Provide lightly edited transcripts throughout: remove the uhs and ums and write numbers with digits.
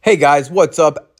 Hey guys, what's up?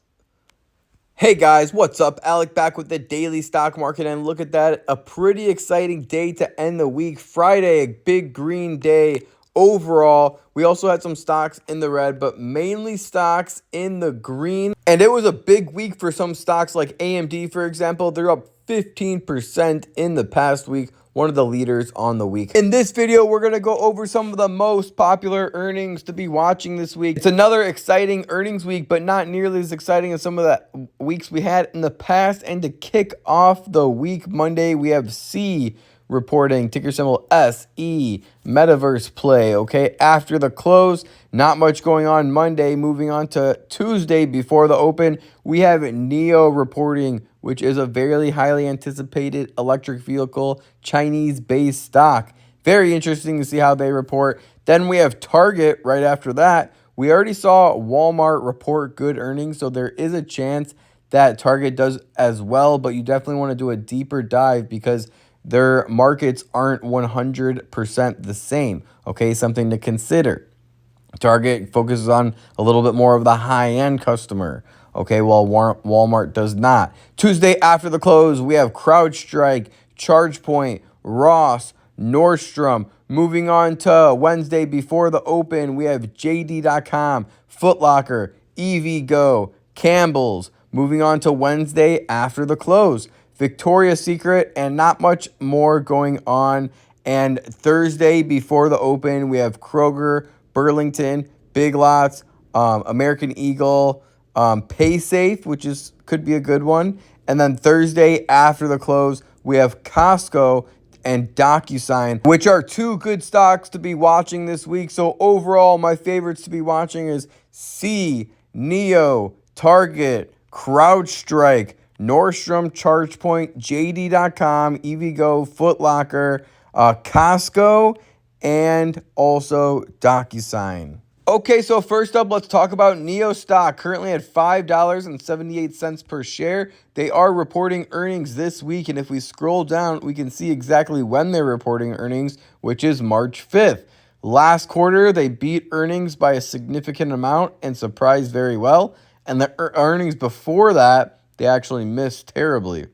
Hey guys, what's up? Alec back with the daily stock market, and look at that. A pretty exciting day to end the week. Friday, a big green day overall. We also had some stocks in the red, but mainly stocks in the green. And it was a big week for some stocks like AMD, for example. They're up 15% in the past week. One of the leaders on the week. In this video, we're going to go over some of the most popular earnings to be watching this week. It's another exciting earnings week, but not nearly as exciting as some of the weeks we had in the past. And to kick off the week, Monday, we have C reporting, ticker symbol SE, Metaverse play. Okay, after the close, not much going on Monday. Moving on to Tuesday before the open, we have NIO reporting, which is a very highly anticipated electric vehicle Chinese-based stock. Very interesting to see how they report. Then we have Target right after that. We already saw Walmart report good earnings, so there is a chance that Target does as well, but you definitely want to do a deeper dive because their markets aren't 100% the same. Okay, something to consider. Target focuses on a little bit more of the high-end customer. Okay, while Walmart does not. Tuesday after the close, we have CrowdStrike, ChargePoint, Ross, Nordstrom. Moving on to Wednesday before the open, we have JD.com, Foot Locker, EVgo, Campbell's. Moving on to Wednesday after the close, Victoria's Secret, and not much more going on. And Thursday before the open, we have Kroger, Burlington, Big Lots, American Eagle, PaySafe, which could be a good one. And then Thursday after the close, we have Costco and DocuSign, which are two good stocks to be watching this week. So overall, my favorites to be watching is C, NIO, Target, CrowdStrike, Nordstrom, ChargePoint, JD.com, EVgo, Foot Locker, Costco, and also DocuSign. Okay, so first up, let's talk about NIO stock, currently at $5.78 per share. They are reporting earnings this week, and if we scroll down, we can see exactly when they're reporting earnings, which is March 5th. Last quarter, they beat earnings by a significant amount and surprised very well, and the earnings before that, they actually missed terribly.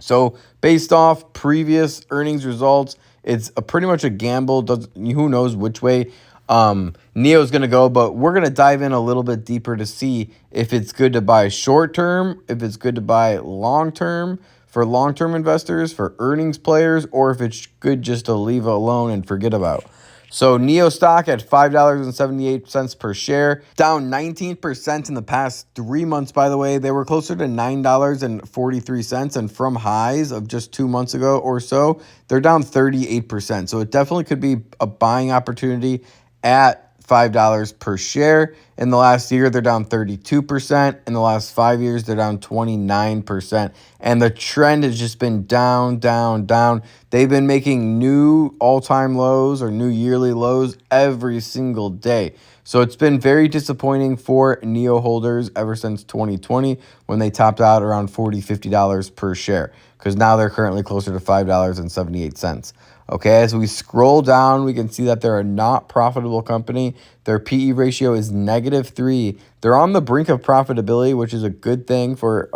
So based off previous earnings results, it's pretty much a gamble. Who knows which way NIO is going to go, but we're going to dive in a little bit deeper to see if it's good to buy short term, if it's good to buy long term for long-term investors, for earnings players, or if it's good just to leave it alone and forget about. So NIO stock at $5.78 per share, down 19% in the past 3 months, by the way. They were closer to $9.43, and from highs of just 2 months ago or so, they're down 38%. So it definitely could be a buying opportunity at $5 per share. In the last year, they're down 32%. In the last 5 years, they're down 29%. And the trend has just been down, down, down. They've been making new all-time lows or new yearly lows every single day. So it's been very disappointing for NIO holders ever since 2020 when they topped out around $40, $50 per share, because now they're currently closer to $5.78. Okay, as we scroll down, we can see that they're a not profitable company. Their PE ratio is -3. They're on the brink of profitability, which is a good thing for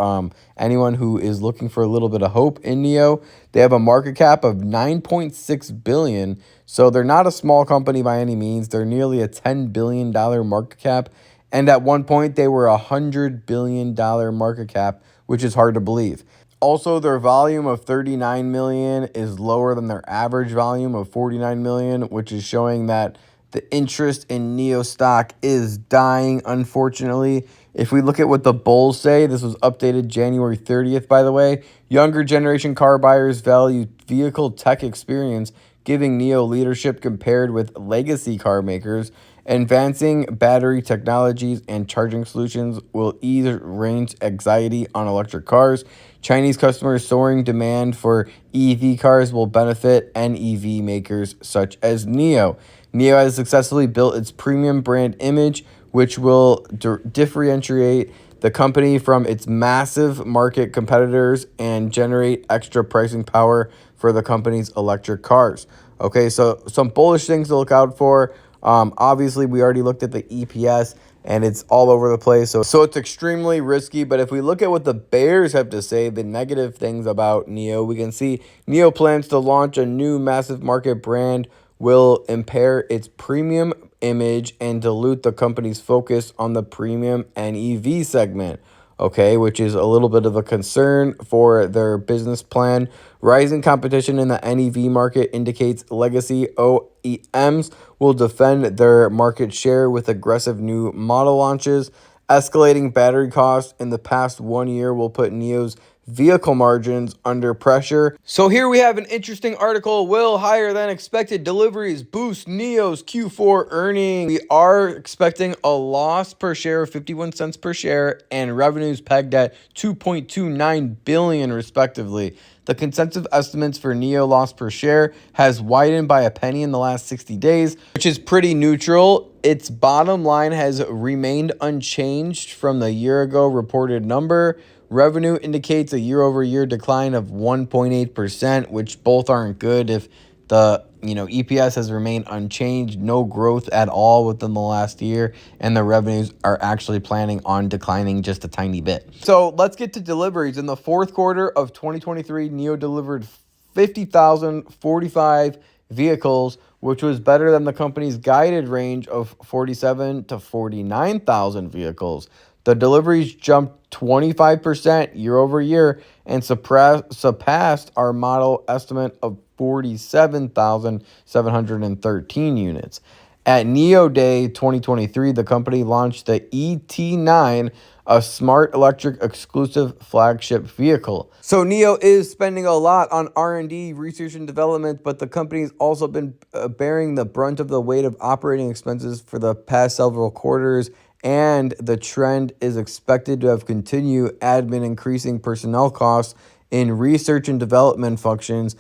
anyone who is looking for a little bit of hope in NIO. They have a market cap of $9.6 billion, so they're not a small company by any means. They're nearly a $10 billion market cap, and at one point, they were a $100 billion market cap, which is hard to believe. Also, their volume of 39 million is lower than their average volume of 49 million, which is showing that the interest in NIO stock is dying, unfortunately. If we look at what the bulls say, this was updated January 30th, by the way. Younger generation car buyers value vehicle tech experience, giving NIO leadership compared with legacy car makers. Advancing battery technologies and charging solutions will ease range anxiety on electric cars. Chinese customers' soaring demand for EV cars will benefit NEV makers such as NIO. NIO has successfully built its premium brand image, which will differentiate the company from its massive market competitors and generate extra pricing power for the company's electric cars. Okay, so some bullish things to look out for. Obviously, we already looked at the EPS. and it's all over the place. So it's extremely risky. But if we look at what the bears have to say, the negative things about NIO, we can see NIO plans to launch a new massive market brand, will impair its premium image and dilute the company's focus on the premium and EV segment. Okay, which is a little bit of a concern for their business plan. Rising competition in the NEV market indicates legacy OEMs will defend their market share with aggressive new model launches. Escalating battery costs in the past 1 year will put NIO's vehicle margins under pressure. So here we have an interesting article. Will higher than expected deliveries boost NIO's Q4 earnings? We are expecting a loss per share of 51 cents per share and revenues pegged at 2.29 billion respectively. The consensus estimates for NIO loss per share has widened by a penny in the last 60 days, which is pretty neutral. Its bottom line has remained unchanged from the year ago reported number. Revenue indicates a year-over-year decline of 1.8%, which both aren't good. If the EPS has remained unchanged, no growth at all within the last year, and the revenues are actually planning on declining just a tiny bit. So let's get to deliveries. In the fourth quarter of 2023, NIO delivered 50,045 vehicles, which was better than the company's guided range of 47 to 49,000 vehicles. The deliveries jumped 25% year over year and surpassed our model estimate of 47,713 units. At NIO Day 2023, the company launched the ET9, a smart electric exclusive flagship vehicle. So NIO is spending a lot on R&D, research and development, but the company's also been bearing the brunt of the weight of operating expenses for the past several quarters, and the trend is expected to have continued. Admin increasing personnel costs in research and development functions,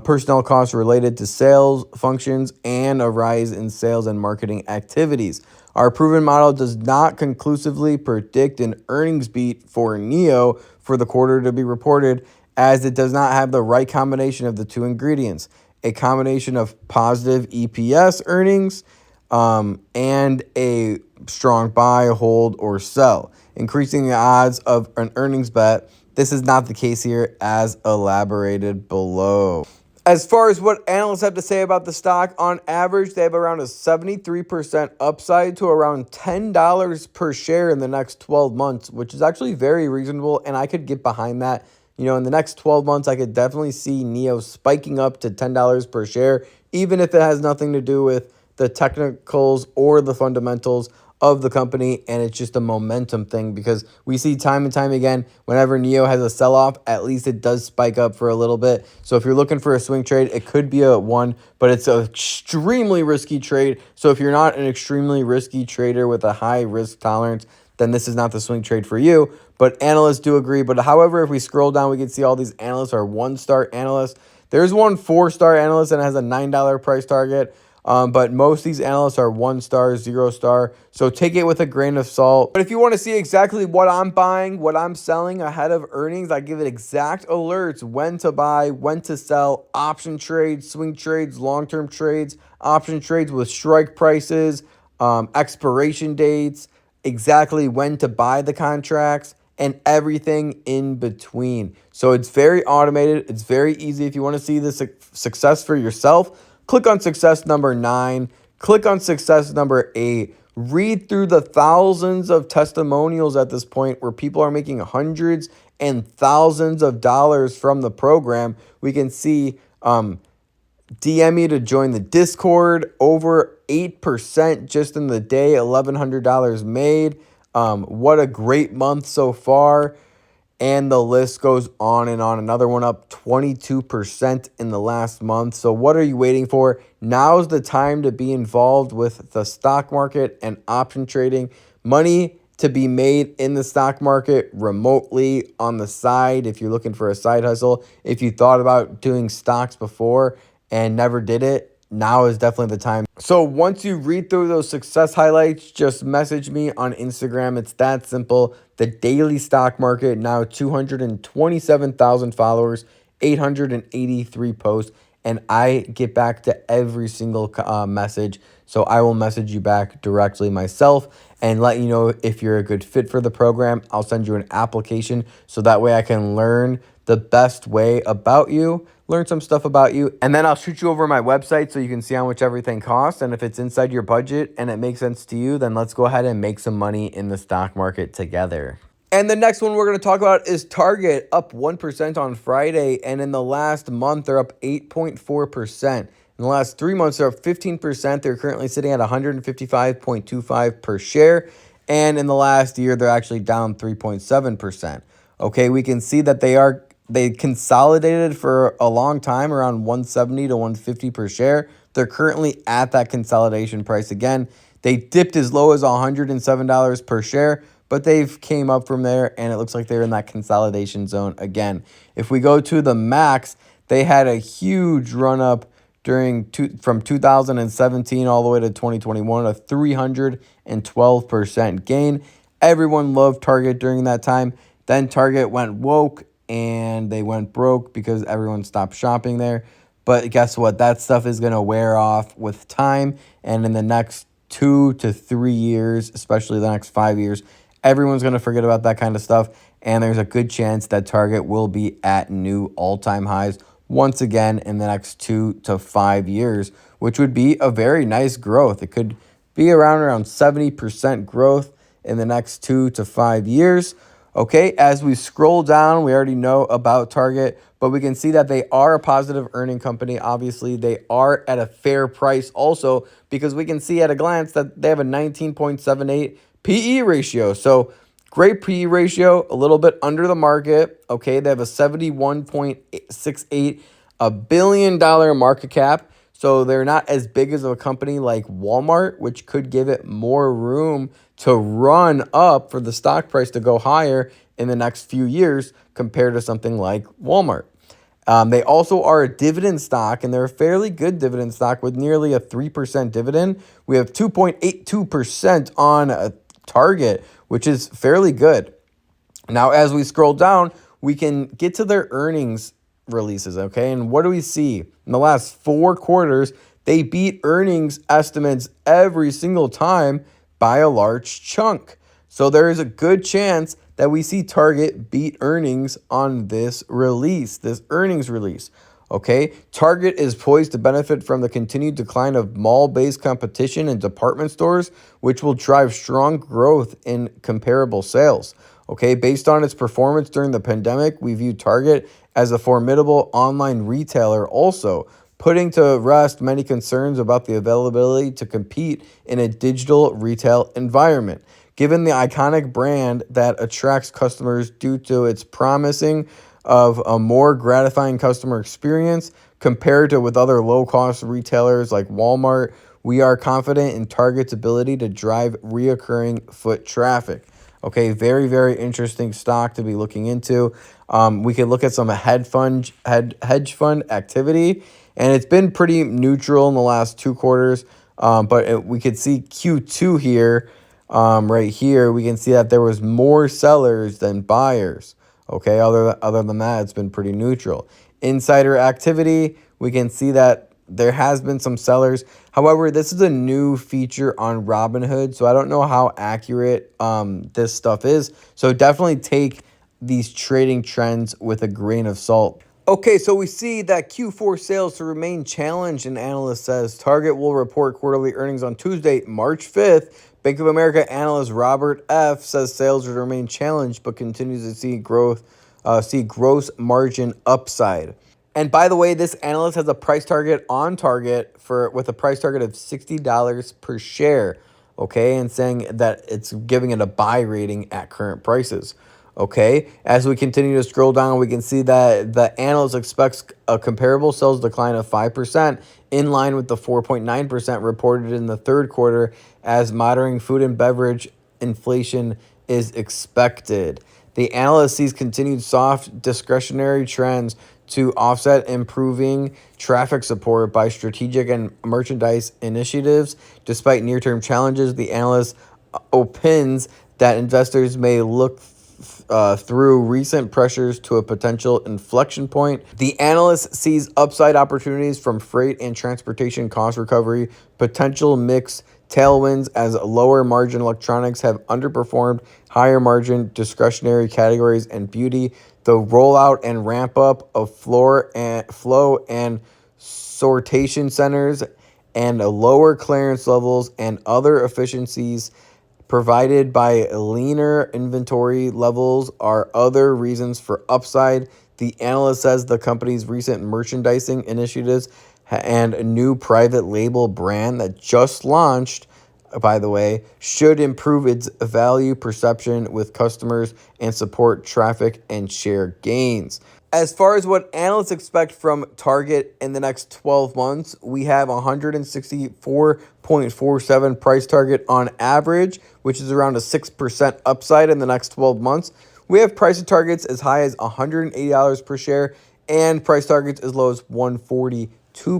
personnel costs related to sales functions, and a rise in sales and marketing activities. Our proven model does not conclusively predict an earnings beat for NIO for the quarter to be reported, as it does not have the right combination of the two ingredients: a combination of positive EPS earnings and a strong buy, hold, or sell, increasing the odds of an earnings bet. This is not the case here, as elaborated below. As far as what analysts have to say about the stock, on average, they have around a 73% upside to around $10 per share in the next 12 months, which is actually very reasonable, and I could get behind that. In the next 12 months, I could definitely see NIO spiking up to $10 per share, even if it has nothing to do with the technicals or the fundamentals of the company, and it's just a momentum thing, because we see time and time again, whenever NIO has a sell-off, at least it does spike up for a little bit. So if you're looking for a swing trade, it could be a one, but it's an extremely risky trade. So if you're not an extremely risky trader with a high risk tolerance, then this is not the swing trade for you. But analysts do agree. But however, if we scroll down, we can see all these analysts are one-star analysts. There's one 4-star analyst and has a $9 price target. But most of these analysts are 1-star, 0-star. So take it with a grain of salt. But if you want to see exactly what I'm buying, what I'm selling ahead of earnings, I give it exact alerts: when to buy, when to sell, option trades, swing trades, long-term trades, option trades with strike prices, expiration dates, exactly when to buy the contracts, and everything in between. So it's very automated. It's very easy. If you want to see the success for yourself, click on success number 9. Click on success number 8. Read through the thousands of testimonials at this point where people are making hundreds and thousands of dollars from the program. We can see DM me to join the Discord. Over 8% just in the day, $1,100 made. What a great month so far. And the list goes on and on. Another one up 22% in the last month. So what are you waiting for? Now's the time to be involved with the stock market and option trading. Money to be made in the stock market remotely on the side if you're looking for a side hustle. If you thought about doing stocks before and never did it, now is definitely the time. So once you read through those success highlights, just message me on Instagram. It's that simple. The Daily Stock Market, now 227,000 followers, 883 posts, and I get back to every single message. So I will message you back directly myself and let you know if you're a good fit for the program. I'll send you an application so that way I can learn the best way about you, learn some stuff about you, and then I'll shoot you over my website so you can see how much everything costs. And if it's inside your budget and it makes sense to you, then let's go ahead and make some money in the stock market together. And the next one we're going to talk about is Target, up 1% on Friday. And in the last month, they're up 8.4%. In the last 3 months, they're up 15%. They're currently sitting at 155.25 per share. And in the last year, they're actually down 3.7%. Okay, we can see that they consolidated for a long time around 170 to 150 per share. They're currently at that consolidation price again. They dipped as low as $107 per share, but they've came up from there, and it looks like they're in that consolidation zone again. If we go to the max, they had a huge run up from 2017 all the way to 2021, a 312% gain. Everyone loved Target during that time. Then Target went woke and they went broke because everyone stopped shopping there. But guess what? That stuff is going to wear off with time. And in the next 2 to 3 years, especially the next 5 years, everyone's going to forget about that kind of stuff. And there's a good chance that Target will be at new all-time highs once again in the next 2 to 5 years, which would be a very nice growth. It could be around 70% growth in the next 2 to 5 years. Okay, as we scroll down, we already know about Target, but we can see that they are a positive earning company. Obviously, they are at a fair price also because we can see at a glance that they have a 19.78 PE ratio. So great PE ratio, a little bit under the market. Okay, they have a $71.68 billion market cap. So they're not as big as a company like Walmart, which could give it more room to run up for the stock price to go higher in the next few years compared to something like Walmart. They also are a dividend stock, and they're a fairly good dividend stock with nearly a 3% dividend. We have 2.82% on a Target, which is fairly good. Now, as we scroll down, we can get to their earnings releases, okay? And what do we see? In the last 4 quarters, they beat earnings estimates every single time by a large chunk. So there is a good chance that we see Target beat earnings on this earnings release. Okay, Target is poised to benefit from the continued decline of mall-based competition in department stores, which will drive strong growth in comparable sales. Okay, based on its performance during the pandemic, we view Target as a formidable online retailer also, putting to rest many concerns about the availability to compete in a digital retail environment. Given the iconic brand that attracts customers due to its promising of a more gratifying customer experience compared to with other low-cost retailers like Walmart, we are confident in Target's ability to drive reoccurring foot traffic. Okay, very, very interesting stock to be looking into. We could look at some hedge fund activity, and it's been pretty neutral in the last 2 quarters. We could see Q2 here, right here. We can see that there was more sellers than buyers. Okay, other than that, it's been pretty neutral. Insider activity, we can see that there has been some sellers. However, this is a new feature on Robinhood, so I don't know how accurate this stuff is. So definitely take these trading trends with a grain of salt. Okay, so we see that Q4 sales to remain challenged, an analyst says. Target will report quarterly earnings on Tuesday, March 5th. Bank of America analyst Robert F. says sales will remain challenged, but continues to see gross margin upside. And by the way, this analyst has a price target on Target with a price target of $60 per share, okay, and saying that it's giving it a buy rating at current prices. Okay, as we continue to scroll down, we can see that the analyst expects a comparable sales decline of 5%, in line with the 4.9% reported in the third quarter, as moderating food and beverage inflation is expected. The analyst sees continued soft discretionary trends to offset improving traffic support by strategic and merchandise initiatives. Despite near-term challenges, the analyst opines that investors may look through recent pressures to a potential inflection point. The analyst sees upside opportunities from freight and transportation cost recovery, potential mix tailwinds as lower margin electronics have underperformed higher margin discretionary categories and beauty. The rollout and ramp up of flow and sortation centers and lower clearance levels and other efficiencies provided by leaner inventory levels are other reasons for upside. The analyst says the company's recent merchandising initiatives and a new private label brand that just launched, by the way, should improve its value perception with customers and support traffic and share gains. As far as what analysts expect from Target in the next 12 months, we have 164.47 price target on average, which is around a 6% upside in the next 12 months. We have price targets as high as $180 per share and price targets as low as $142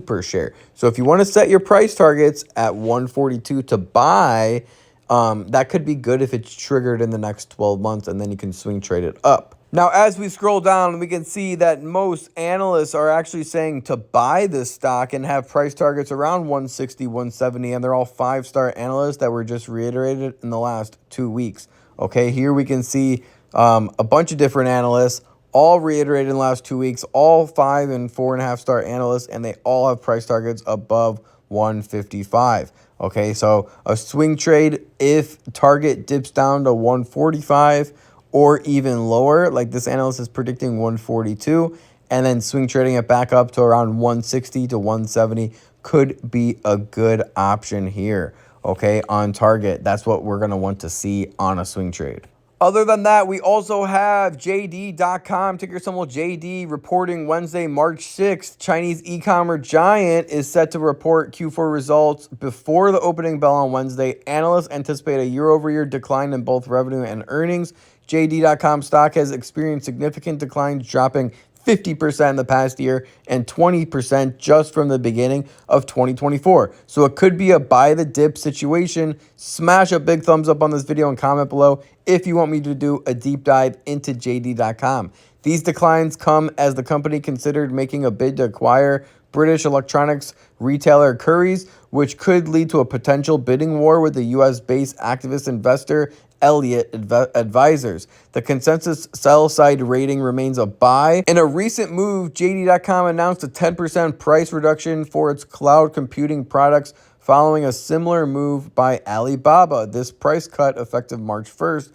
per share. So if you want to set your price targets at $142 to buy, that could be good if it's triggered in the next 12 months, and then you can swing trade it up. Now, as we scroll down, we can see that most analysts are actually saying to buy this stock and have price targets around 160, 170, and they're all five-star analysts that were just reiterated in the last 2 weeks. Okay, here we can see a bunch of different analysts, all reiterated in the last 2 weeks, all 5 and 4.5 star analysts, and they all have price targets above 155. Okay, so a swing trade if Target dips down to 145 or even lower, like this analyst is predicting 142, and then swing trading it back up to around 160 to 170 could be a good option here, okay, on Target. That's what we're going to want to see on a swing trade. Other than that, we also have JD.com, ticker symbol JD, reporting Wednesday, March 6th. Chinese e-commerce giant is set to report Q4 results before the opening bell on Wednesday. Analysts anticipate a year-over-year decline in both revenue and earnings. JD.com stock has experienced significant declines, dropping 50% in the past year and 20% just from the beginning of 2024. So it could be a buy the dip situation. Smash a big thumbs up on this video and comment below if you want me to do a deep dive into JD.com. These declines come as the company considered making a bid to acquire British electronics retailer Currys, which could lead to a potential bidding war with the US-based activist investor Elliott Advisors. The consensus sell-side rating remains a buy. In a recent move, JD.com announced a 10% price reduction for its cloud computing products following a similar move by Alibaba. This price cut, effective March 1st,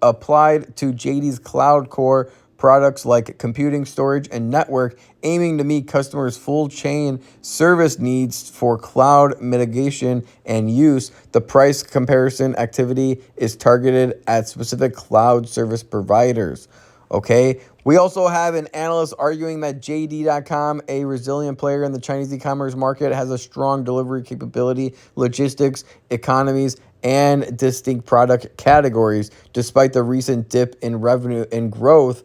applied to JD's cloud core products like computing, storage, and network, aiming to meet customers' full chain service needs for cloud mitigation and use. The price comparison activity is targeted at specific cloud service providers. Okay, we also have an analyst arguing that JD.com, a resilient player in the Chinese e-commerce market, has a strong delivery capability, logistics, economies, and distinct product categories, despite the recent dip in revenue and growth.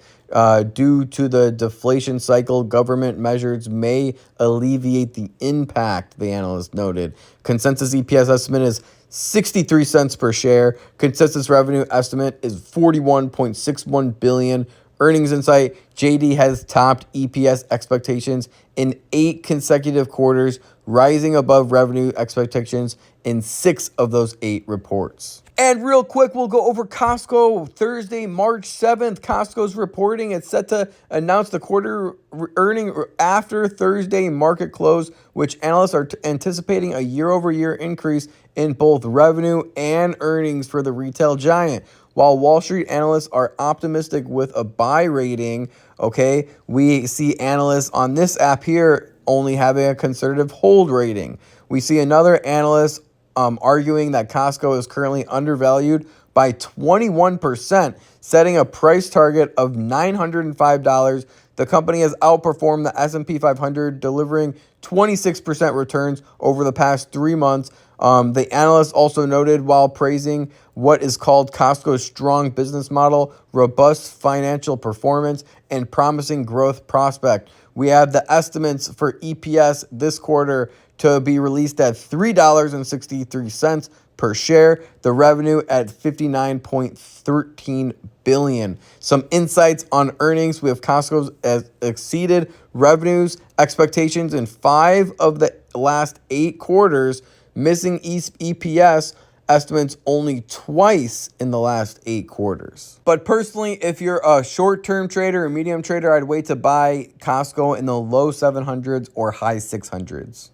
Due to the deflation cycle, government measures may alleviate the impact, the analyst noted. Consensus EPS estimate is 63 cents per share. Consensus revenue estimate is 41.61 billion. Earnings insight, JD has topped EPS expectations in 8 consecutive quarters, rising above revenue expectations in 6 of those 8 reports. And real quick, we'll go over Costco. Thursday, March 7th, Costco's reporting. It's set to announce the quarter earning after Thursday market close, which analysts are anticipating a year-over-year increase in both revenue and earnings for the retail giant. While Wall Street analysts are optimistic with a buy rating, okay, we see analysts on this app here only having a conservative hold rating. We see another analyst arguing that Costco is currently undervalued by 21%, setting a price target of $905. The company has outperformed the S&P 500, delivering 26% returns over the past 3 months. The analyst also noted, while praising what is called Costco's strong business model, robust financial performance, and promising growth prospect. We have the estimates for EPS this quarter to be released at $3.63 per share, the revenue at $59.13 billion. Some insights on earnings. We have Costco has exceeded revenues expectations in 5 of the last 8 quarters, missing EPS estimates only twice in the last 8 quarters. But personally, if you're a short-term trader or medium trader, I'd wait to buy Costco in the low 700s or high 600s.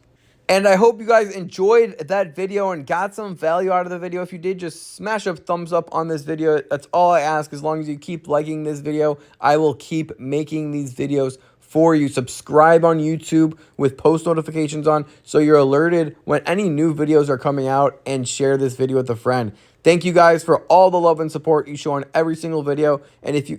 And I hope you guys enjoyed that video and got some value out of the video. If you did, just smash a thumbs up on this video. That's all I ask. As long as you keep liking this video, I will keep making these videos for you. Subscribe on YouTube with post notifications on so you're alerted when any new videos are coming out, and share this video with a friend. Thank you guys for all the love and support you show on every single video. And if you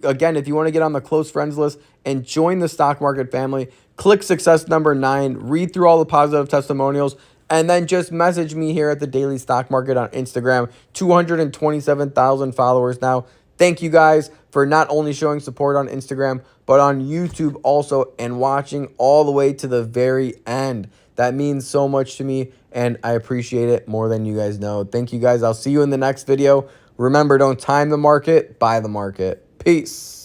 want to get on the close friends list and join the stock market family, click success number 9, read through all the positive testimonials, and then just message me here at the Daily Stock Market on Instagram. 227,000 followers now. Thank you guys for not only showing support on Instagram, but on YouTube also, and watching all the way to the very end. That means so much to me, and I appreciate it more than you guys know. Thank you guys. I'll see you in the next video. Remember, don't time the market, buy the market. Peace.